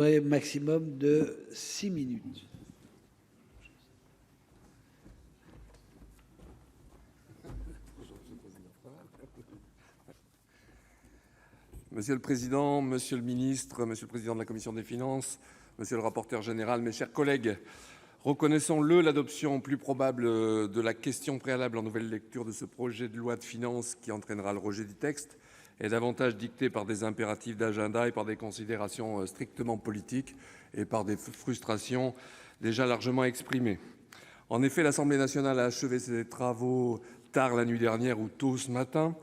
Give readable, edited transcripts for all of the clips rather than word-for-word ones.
maximum de 6 minutes. Monsieur le président, monsieur le ministre, monsieur le président de la commission des finances, monsieur le rapporteur général, mes chers collègues, reconnaissons-le, l'adoption plus probable de la question préalable en nouvelle lecture de ce projet de loi de finances qui entraînera le rejet du texte est davantage dictée par des impératifs d'agenda et par des considérations strictement politiques et par des frustrations déjà largement exprimées. En effet, l'Assemblée nationale a achevé ses travaux tard la nuit dernière ou tôt ce matin.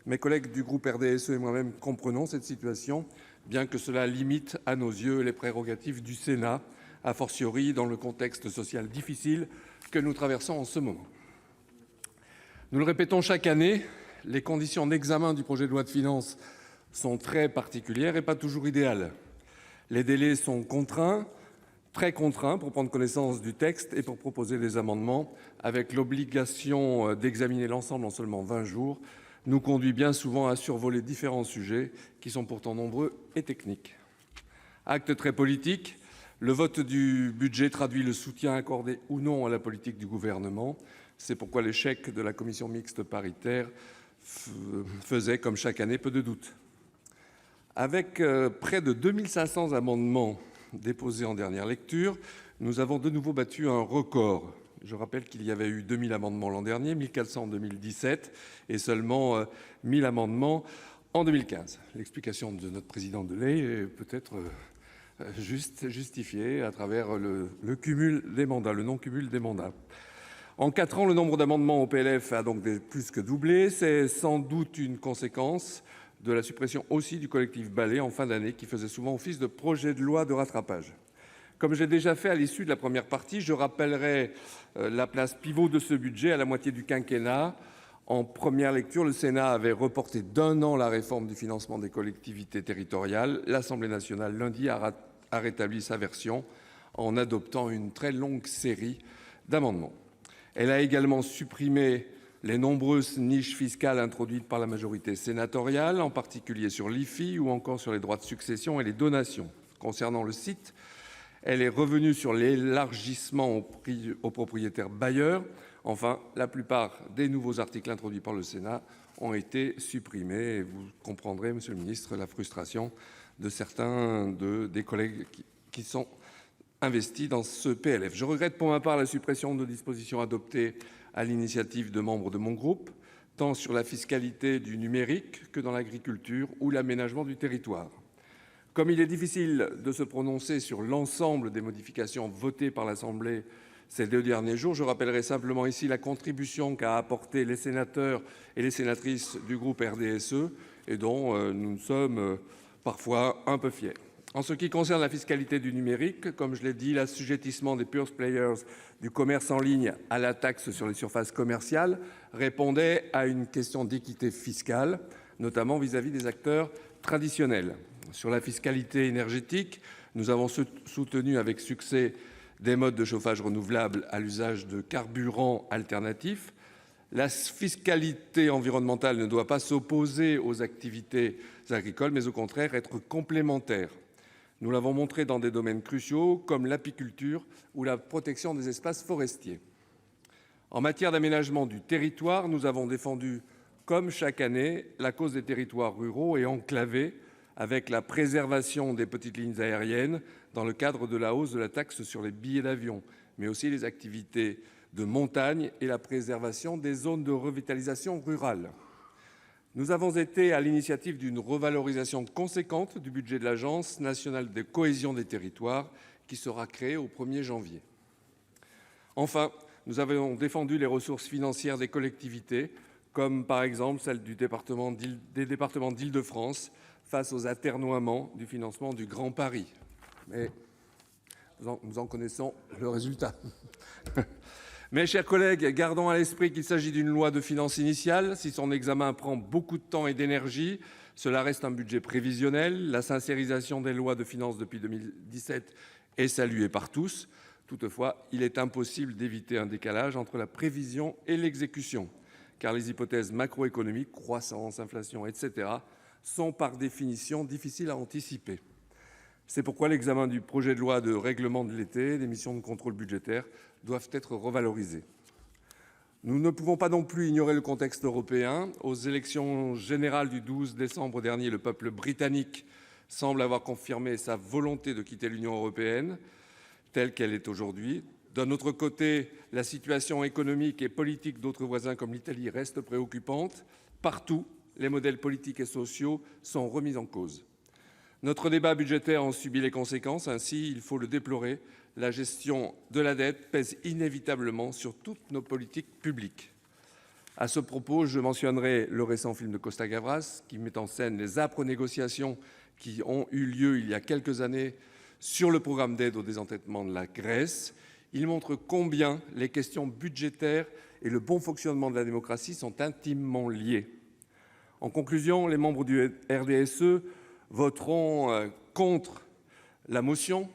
Mes collègues du groupe RDSE et moi-même comprenons cette situation, bien que cela limite à nos yeux les prérogatives du Sénat, a fortiori dans le contexte social difficile que nous traversons en ce moment. Nous le répétons chaque année, les conditions d'examen du projet de loi de finances sont très particulières et pas toujours idéales. Les délais sont contraints, très contraints pour prendre connaissance du texte et pour proposer des amendements, avec l'obligation d'examiner l'ensemble en seulement 20 jours, nous conduit bien souvent à survoler différents sujets qui sont pourtant nombreux et techniques. Acte très politique, le vote du budget traduit le soutien accordé ou non à la politique du gouvernement. C'est pourquoi l'échec de la commission mixte paritaire faisait, comme chaque année, peu de doute. Avec près de 2500 amendements déposés en dernière lecture, nous avons de nouveau battu un record. Je rappelle qu'il y avait eu 2000 amendements l'an dernier, 1400 en 2017 et seulement 1000 amendements en 2015. L'explication de notre président Delay est peut-être justifiée à travers le cumul des mandats, le non-cumul des mandats. En 4 ans, le nombre d'amendements au PLF a donc plus que doublé. C'est sans doute une conséquence de la suppression aussi du collectif Balai en fin d'année, qui faisait souvent office de projet de loi de rattrapage. Comme j'ai déjà fait à l'issue de la première partie, je rappellerai la place pivot de ce budget à la moitié du quinquennat. En première lecture, le Sénat avait reporté d'1 an la réforme du financement des collectivités territoriales. L'Assemblée nationale, lundi, a rétabli sa version en adoptant une très longue série d'amendements. Elle a également supprimé les nombreuses niches fiscales introduites par la majorité sénatoriale, en particulier sur l'IFI ou encore sur les droits de succession et les donations. Concernant le site, elle est revenue sur l'élargissement aux propriétaires bailleurs. Enfin, la plupart des nouveaux articles introduits par le Sénat ont été supprimés. Et vous comprendrez, monsieur le ministre, la frustration de certains des collègues qui sont investis dans ce PLF. Je regrette pour ma part la suppression de dispositions adoptées à l'initiative de membres de mon groupe, tant sur la fiscalité du numérique que dans l'agriculture ou l'aménagement du territoire. Comme il est difficile de se prononcer sur l'ensemble des modifications votées par l'Assemblée ces 2 derniers jours, je rappellerai simplement ici la contribution qu'a apportée les sénateurs et les sénatrices du groupe RDSE et dont nous sommes parfois un peu fiers. En ce qui concerne la fiscalité du numérique, comme je l'ai dit, l'assujettissement des pure players du commerce en ligne à la taxe sur les surfaces commerciales répondait à une question d'équité fiscale, notamment vis-à-vis des acteurs traditionnels. Sur la fiscalité énergétique, nous avons soutenu avec succès des modes de chauffage renouvelables à l'usage de carburants alternatifs. La fiscalité environnementale ne doit pas s'opposer aux activités agricoles, mais au contraire être complémentaire. Nous l'avons montré dans des domaines cruciaux comme l'apiculture ou la protection des espaces forestiers. En matière d'aménagement du territoire, nous avons défendu, comme chaque année, la cause des territoires ruraux et enclavés, avec la préservation des petites lignes aériennes dans le cadre de la hausse de la taxe sur les billets d'avion, mais aussi les activités de montagne et la préservation des zones de revitalisation rurale. Nous avons été à l'initiative d'une revalorisation conséquente du budget de l'Agence nationale de cohésion des territoires qui sera créée au 1er janvier. Enfin, nous avons défendu les ressources financières des collectivités, comme par exemple celles des départements d'Île-de-France face aux atermoiements du financement du Grand Paris. Mais nous en connaissons le résultat. Mes chers collègues, gardons à l'esprit qu'il s'agit d'une loi de finances initiale. Si son examen prend beaucoup de temps et d'énergie, cela reste un budget prévisionnel. La sincérisation des lois de finances depuis 2017 est saluée par tous. Toutefois, il est impossible d'éviter un décalage entre la prévision et l'exécution, car les hypothèses macroéconomiques, croissance, inflation, etc., sont par définition difficiles à anticiper. C'est pourquoi l'examen du projet de loi de règlement de l'été, les missions de contrôle budgétaire doivent être revalorisées. Nous ne pouvons pas non plus ignorer le contexte européen. Aux élections générales du 12 décembre dernier, le peuple britannique semble avoir confirmé sa volonté de quitter l'Union européenne telle qu'elle est aujourd'hui. D'un autre côté, la situation économique et politique d'autres voisins comme l'Italie reste préoccupante. Partout, les modèles politiques et sociaux sont remis en cause. Notre débat budgétaire en subit les conséquences. Ainsi, il faut le déplorer, la gestion de la dette pèse inévitablement sur toutes nos politiques publiques. À ce propos, je mentionnerai le récent film de Costa Gavras, qui met en scène les âpres négociations qui ont eu lieu il y a quelques années sur le programme d'aide au désendettement de la Grèce. Il montre combien les questions budgétaires et le bon fonctionnement de la démocratie sont intimement liés. En conclusion, les membres du RDSE voteront contre la motion,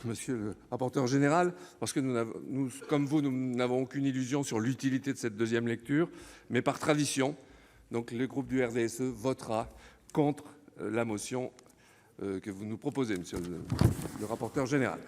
monsieur le rapporteur général, parce que nous, comme vous, nous n'avons aucune illusion sur l'utilité de cette deuxième lecture, mais par tradition, donc le groupe du RDSE votera contre la motion que vous nous proposez, monsieur le rapporteur général.